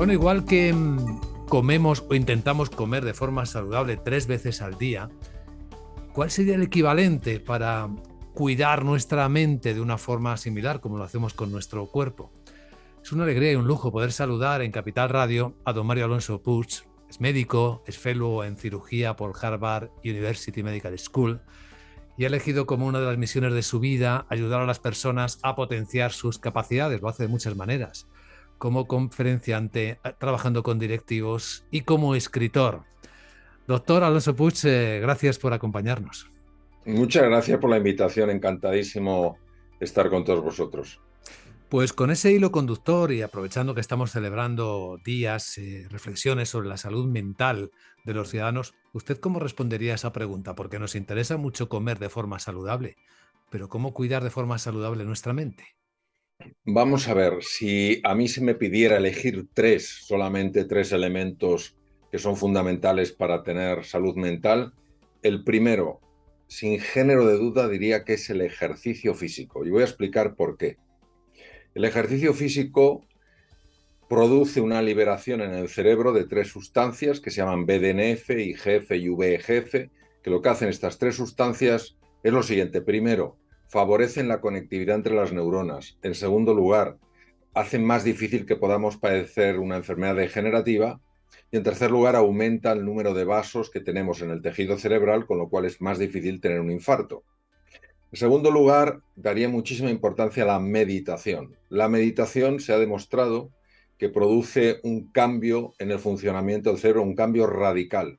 Bueno, igual que comemos o intentamos comer de forma saludable 3 veces al día, ¿cuál sería el equivalente para cuidar nuestra mente de una forma similar como lo hacemos con nuestro cuerpo? Es una alegría y un lujo poder saludar en Capital Radio a don Mario Alonso Puig. Es médico, es fellow en cirugía por Harvard University Medical School y ha elegido como una de las misiones de su vida ayudar a las personas a potenciar sus capacidades. Lo hace de muchas maneras, como conferenciante, trabajando con directivos y como escritor. Doctor Alonso Puig, gracias por acompañarnos. Muchas gracias por la invitación, encantadísimo estar con todos vosotros. Pues con ese hilo conductor y aprovechando que estamos celebrando días, reflexiones sobre la salud mental de los ciudadanos, ¿usted cómo respondería a esa pregunta? Porque nos interesa mucho comer de forma saludable, pero ¿cómo cuidar de forma saludable nuestra mente? Vamos a ver, si a mí se me pidiera elegir solamente tres elementos que son fundamentales para tener salud mental, el primero, sin género de duda, diría que es el ejercicio físico. Y voy a explicar por qué. El ejercicio físico produce una liberación en el cerebro de tres sustancias que se llaman BDNF, IGF y VEGF, que lo que hacen estas tres sustancias es lo siguiente. Primero, favorecen la conectividad entre las neuronas. En segundo lugar, hacen más difícil que podamos padecer una enfermedad degenerativa. Y en tercer lugar, aumenta el número de vasos que tenemos en el tejido cerebral, con lo cual es más difícil tener un infarto. En segundo lugar, daría muchísima importancia a la meditación. La meditación se ha demostrado que produce un cambio en el funcionamiento del cerebro, un cambio radical.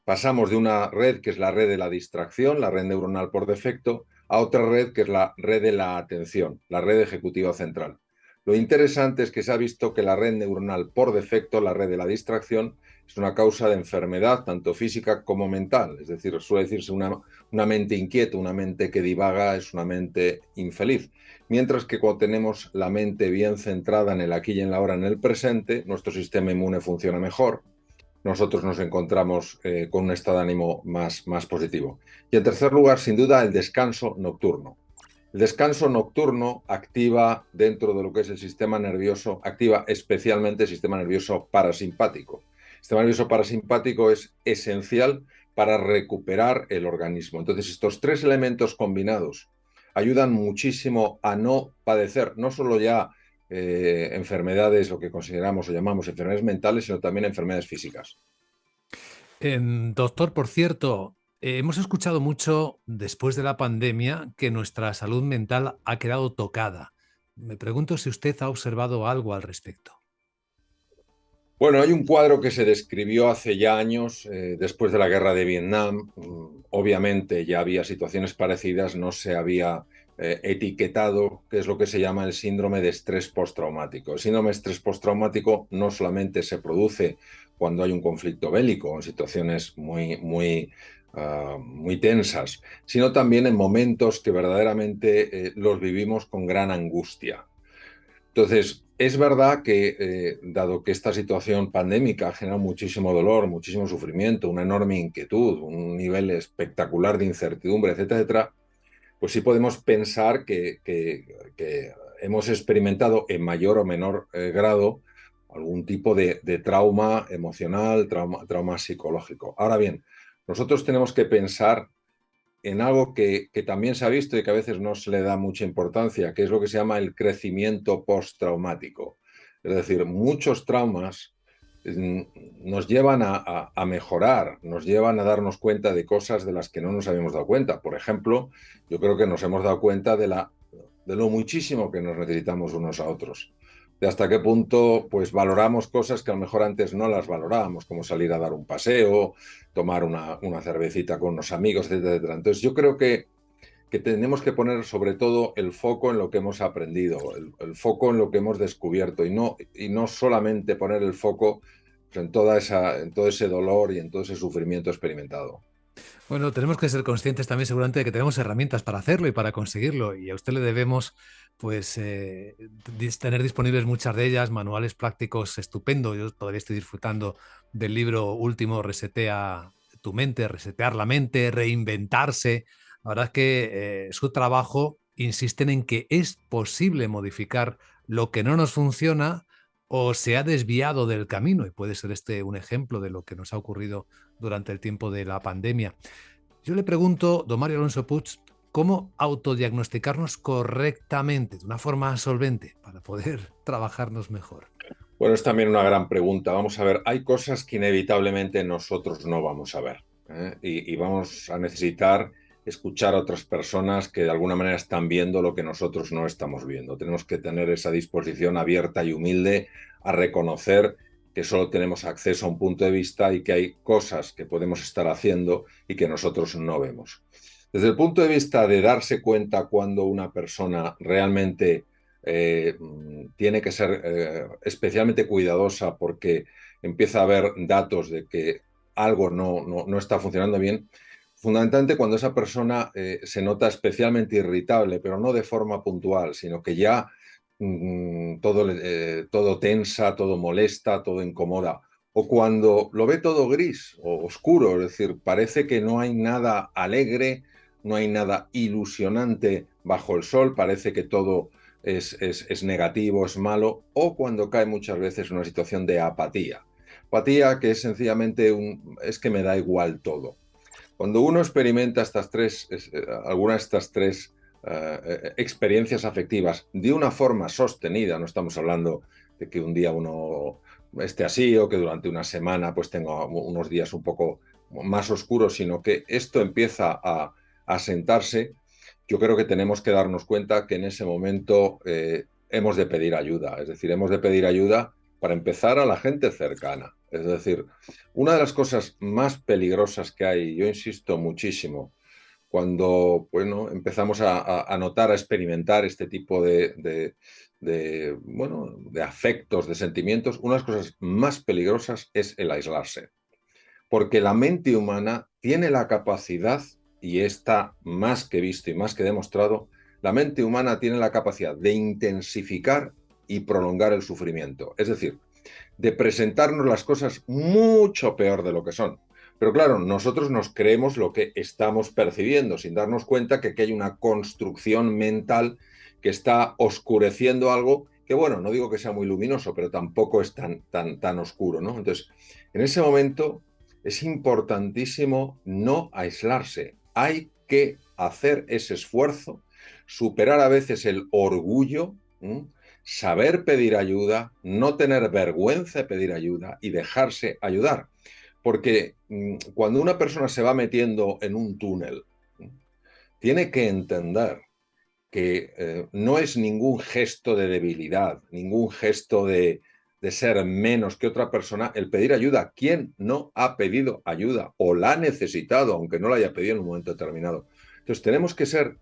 Pasamos de una red que es la red de la distracción, la red neuronal por defecto, a otra red que es la red de la atención, la red ejecutiva central. Lo interesante es que se ha visto que la red neuronal por defecto, la red de la distracción, es una causa de enfermedad tanto física como mental. Es decir, suele decirse una mente inquieta, una mente que divaga, es una mente infeliz. Mientras que cuando tenemos la mente bien centrada en el aquí y en la ahora, en el presente, nuestro sistema inmune funciona mejor. Nosotros nos encontramos con un estado de ánimo más positivo. Y en tercer lugar, sin duda, el descanso nocturno. El descanso nocturno activa dentro de lo que es el sistema nervioso, activa especialmente el sistema nervioso parasimpático. El sistema nervioso parasimpático es esencial para recuperar el organismo. Entonces, estos tres elementos combinados ayudan muchísimo a no padecer, no solo ya enfermedades, lo que consideramos o llamamos enfermedades mentales, sino también enfermedades físicas. Doctor, por cierto, hemos escuchado mucho después de la pandemia que nuestra salud mental ha quedado tocada. Me pregunto si usted ha observado algo al respecto. Bueno, hay un cuadro que se describió hace ya años, después de la guerra de Vietnam. Obviamente ya había situaciones parecidas, no se había etiquetado qué es lo que se llama el síndrome de estrés postraumático. El síndrome de estrés postraumático no solamente se produce cuando hay un conflicto bélico, en situaciones muy tensas, sino también en momentos que verdaderamente los vivimos con gran angustia. Entonces, es verdad que, dado que esta situación pandémica ha generado muchísimo dolor, muchísimo sufrimiento, una enorme inquietud, un nivel espectacular de incertidumbre, etcétera, etcétera, pues sí podemos pensar que hemos experimentado en mayor o menor grado algún tipo de trauma emocional, trauma psicológico. Ahora bien, nosotros tenemos que pensar en algo que también se ha visto y que a veces no se le da mucha importancia, que es lo que se llama el crecimiento postraumático. Es decir, muchos traumas nos llevan a mejorar, nos llevan a darnos cuenta de cosas de las que no nos habíamos dado cuenta. Por ejemplo, yo creo que nos hemos dado cuenta de lo muchísimo que nos necesitamos unos a otros. De hasta qué punto pues valoramos cosas que a lo mejor antes no las valorábamos, como salir a dar un paseo, tomar una cervecita con unos amigos, etcétera, etcétera. Entonces yo creo que tenemos que poner sobre todo el foco en lo que hemos aprendido, el foco en lo que hemos descubierto y no solamente poner el foco pues, en todo ese dolor y en todo ese sufrimiento experimentado. Bueno, tenemos que ser conscientes también seguramente de que tenemos herramientas para hacerlo y para conseguirlo, y a usted le debemos pues tener disponibles muchas de ellas, manuales prácticos estupendos. Yo todavía estoy disfrutando del libro último, Resetea tu mente, resetear la mente, reinventarse. La verdad es que su trabajo insisten en que es posible modificar lo que no nos funciona o se ha desviado del camino, y puede ser este un ejemplo de lo que nos ha ocurrido durante el tiempo de la pandemia. Yo le pregunto, don Mario Alonso Puig, ¿cómo autodiagnosticarnos correctamente, de una forma solvente, para poder trabajarnos mejor? Bueno, es también una gran pregunta. Vamos a ver, hay cosas que inevitablemente nosotros no vamos a ver, ¿eh? Y vamos a necesitar escuchar a otras personas que de alguna manera están viendo lo que nosotros no estamos viendo. Tenemos que tener esa disposición abierta y humilde a reconocer que solo tenemos acceso a un punto de vista y que hay cosas que podemos estar haciendo y que nosotros no vemos. Desde el punto de vista de darse cuenta cuando una persona realmente eh, tiene que ser especialmente cuidadosa porque empieza a haber datos de que algo no está funcionando bien, fundamentalmente cuando esa persona se nota especialmente irritable, pero no de forma puntual, sino que ya todo tensa, todo molesta, todo incomoda, o cuando lo ve todo gris o oscuro, es decir, parece que no hay nada alegre, no hay nada ilusionante bajo el sol, parece que todo es negativo, es malo, o cuando cae muchas veces en una situación de apatía. Apatía que es sencillamente es que me da igual todo. Cuando uno experimenta alguna de estas tres experiencias afectivas de una forma sostenida, no estamos hablando de que un día uno esté así o que durante una semana pues tenga unos días un poco más oscuros, sino que esto empieza a sentarse, yo creo que tenemos que darnos cuenta que en ese momento hemos de pedir ayuda, es decir, hemos de pedir ayuda para empezar a la gente cercana. Es decir, una de las cosas más peligrosas que hay, yo insisto muchísimo, cuando bueno, empezamos a notar, a experimentar este tipo de afectos, de sentimientos, una de las cosas más peligrosas es el aislarse. Porque la mente humana tiene la capacidad, y está más que visto y más que demostrado, la mente humana tiene la capacidad de intensificar y prolongar el sufrimiento. Es decir, de presentarnos las cosas mucho peor de lo que son. Pero claro, nosotros nos creemos lo que estamos percibiendo, sin darnos cuenta que aquí hay una construcción mental que está oscureciendo algo que, bueno, no digo que sea muy luminoso, pero tampoco es tan oscuro, ¿no? Entonces, en ese momento es importantísimo no aislarse. Hay que hacer ese esfuerzo, superar a veces el orgullo, ¿m? Saber pedir ayuda, no tener vergüenza de pedir ayuda y dejarse ayudar. Porque cuando una persona se va metiendo en un túnel, tiene que entender que no es ningún gesto de debilidad, ningún gesto de ser menos que otra persona el pedir ayuda. ¿Quién no ha pedido ayuda o la ha necesitado, aunque no la haya pedido en un momento determinado? Entonces tenemos que ser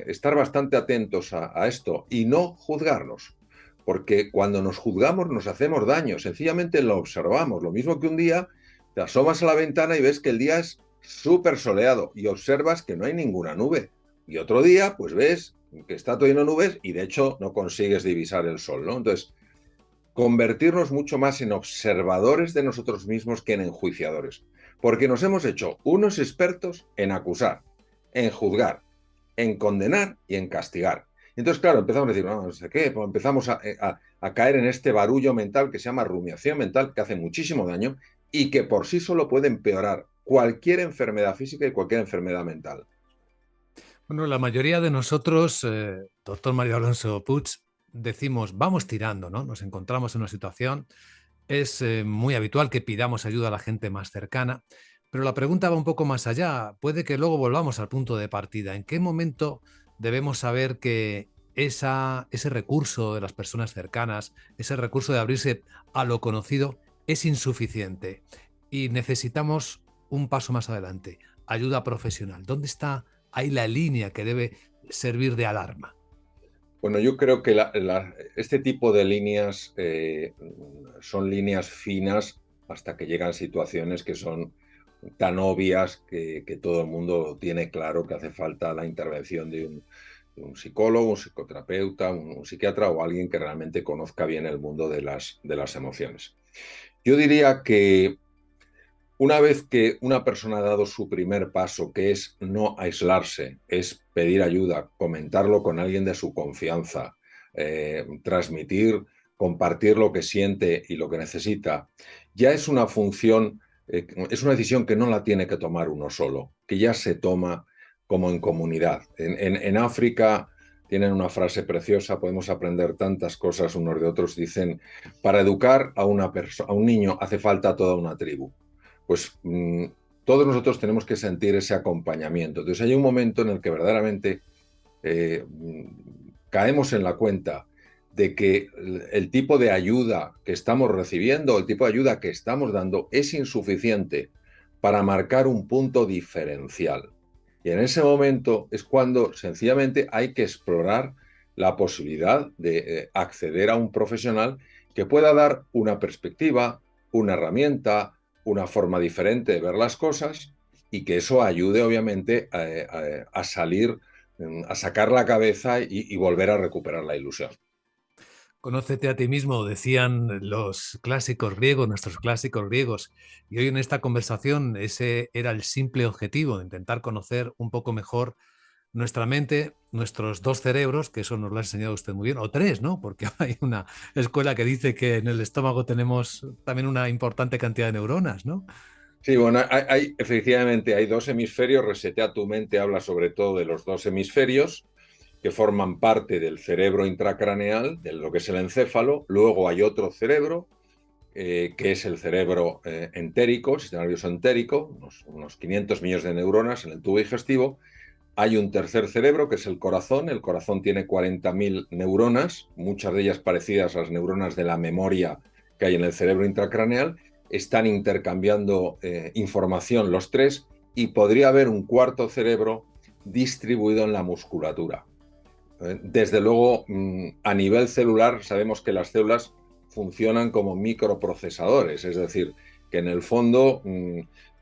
estar bastante atentos a esto y no juzgarnos, porque cuando nos juzgamos nos hacemos daño, sencillamente lo observamos. Lo mismo que un día te asomas a la ventana y ves que el día es súper soleado y observas que no hay ninguna nube. Y otro día, pues ves que está todo lleno de nubes y de hecho no consigues divisar el sol, ¿no? Entonces, convertirnos mucho más en observadores de nosotros mismos que en enjuiciadores. Porque nos hemos hecho unos expertos en acusar, en juzgar, en condenar y en castigar. Y entonces, claro, empezamos a decir, no sé qué, pues empezamos a caer en este barullo mental que se llama rumiación mental, que hace muchísimo daño y que por sí solo puede empeorar cualquier enfermedad física y cualquier enfermedad mental. Bueno, la mayoría de nosotros, doctor Mario Alonso Puig, decimos, vamos tirando, ¿no? Nos encontramos en una situación, es muy habitual que pidamos ayuda a la gente más cercana, pero la pregunta va un poco más allá. Puede que luego volvamos al punto de partida. ¿En qué momento debemos saber que ese recurso de las personas cercanas, ese recurso de abrirse a lo conocido, es insuficiente y necesitamos un paso más adelante, ayuda profesional? ¿Dónde está ahí la línea que debe servir de alarma? Bueno, yo creo que este tipo de líneas son líneas finas hasta que llegan situaciones que son tan obvias que todo el mundo tiene claro que hace falta la intervención de un psicólogo, un psicoterapeuta, un psiquiatra o alguien que realmente conozca bien el mundo de las emociones. Yo diría que una vez que una persona ha dado su primer paso, que es no aislarse, es pedir ayuda, comentarlo con alguien de su confianza, transmitir compartir lo que siente y lo que necesita, ya es una función, es una decisión que no la tiene que tomar uno solo, que ya se toma como en comunidad. En África tienen una frase preciosa, podemos aprender tantas cosas unos de otros. Dicen, para educar a un niño hace falta toda una tribu. Pues todos nosotros tenemos que sentir ese acompañamiento. Entonces hay un momento en el que verdaderamente caemos en la cuenta de que el tipo de ayuda que estamos recibiendo, el tipo de ayuda que estamos dando es insuficiente para marcar un punto diferencial. Y en ese momento es cuando sencillamente hay que explorar la posibilidad de acceder a un profesional que pueda dar una perspectiva, una herramienta, una forma diferente de ver las cosas y que eso ayude obviamente a salir, a sacar la cabeza y volver a recuperar la ilusión. Conócete a ti mismo, decían los clásicos griegos, nuestros clásicos griegos. Y hoy en esta conversación ese era el simple objetivo, de intentar conocer un poco mejor nuestra mente, nuestros dos cerebros, que eso nos lo ha enseñado usted muy bien, o tres, ¿no? Porque hay una escuela que dice que en el estómago tenemos también una importante cantidad de neuronas, ¿no? Sí, bueno, efectivamente hay dos hemisferios. Resetea tu mente habla sobre todo de los dos hemisferios que forman parte del cerebro intracraneal, de lo que es el encéfalo. Luego hay otro cerebro, que es el cerebro entérico, el sistema nervioso entérico, unos 500 millones de neuronas en el tubo digestivo. Hay un tercer cerebro, que es el corazón. El corazón tiene 40.000 neuronas, muchas de ellas parecidas a las neuronas de la memoria que hay en el cerebro intracraneal. Están intercambiando información los tres y podría haber un cuarto cerebro distribuido en la musculatura. Desde luego, a nivel celular, sabemos que las células funcionan como microprocesadores, es decir, que en el fondo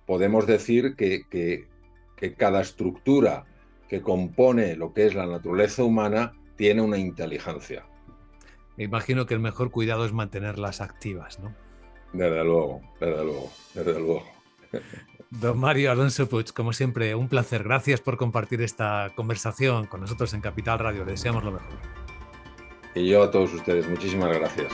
podemos decir que cada estructura que compone lo que es la naturaleza humana tiene una inteligencia. Me imagino que el mejor cuidado es mantenerlas activas, ¿no? Desde luego, desde luego, desde luego. Don Mario Alonso Puig, como siempre, un placer. Gracias por compartir esta conversación con nosotros en Capital Radio. Le deseamos lo mejor. Y yo a todos ustedes, muchísimas gracias.